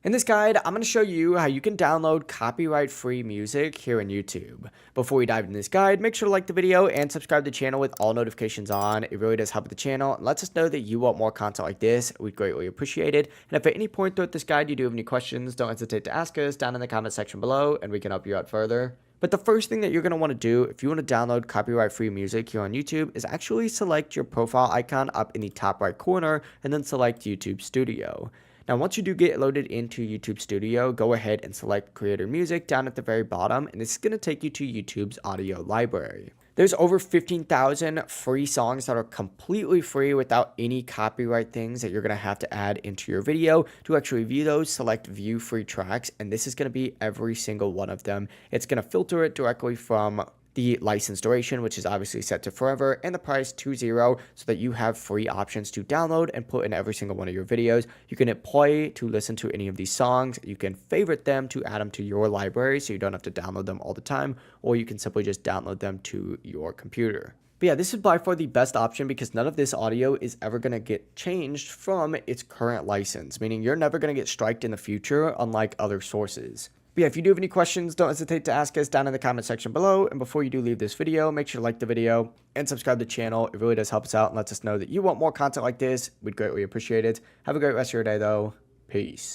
In this guide, I'm going to show you how you can download copyright-free music here on YouTube. Before we dive into this guide, make sure to like the video and subscribe to the channel with all notifications on. It really does help with the channel and lets us know that you want more content like this. We'd greatly appreciate it. And if at any point throughout this guide you do have any questions, don't hesitate to ask us down in the comment section below and we can help you out further. But the first thing that you're going to want to do if you want to download copyright-free music here on YouTube is actually select your profile icon up in the top right corner and then select YouTube Studio. Now, once you do get loaded into YouTube Studio, go ahead and select Creator Music down at the very bottom, and this is going to take you to YouTube's audio library. There's over 15,000 free songs that are completely free without any copyright things that you're going to have to add into your video. To actually view those, select View Free Tracks, and this is going to be every single one of them. It's going to filter it directly from the license duration, which is obviously set to forever, and the price to 0, so that you have free options to download and put in every single one of your videos. You can hit play to listen to any of these songs. You can favorite them to add them to your library so you don't have to download them all the time, or you can simply just download them to your computer. But yeah, this is by far the best option because none of this audio is ever going to get changed from its current license, meaning you're never going to get striked in the future, unlike other sources. But yeah, if you do have any questions, don't hesitate to ask us down in the comment section below. And before you do leave this video, make sure to like the video and subscribe to the channel. It really does help us out and lets us know that you want more content like this. We'd greatly appreciate it. Have a great rest of your day, though. Peace.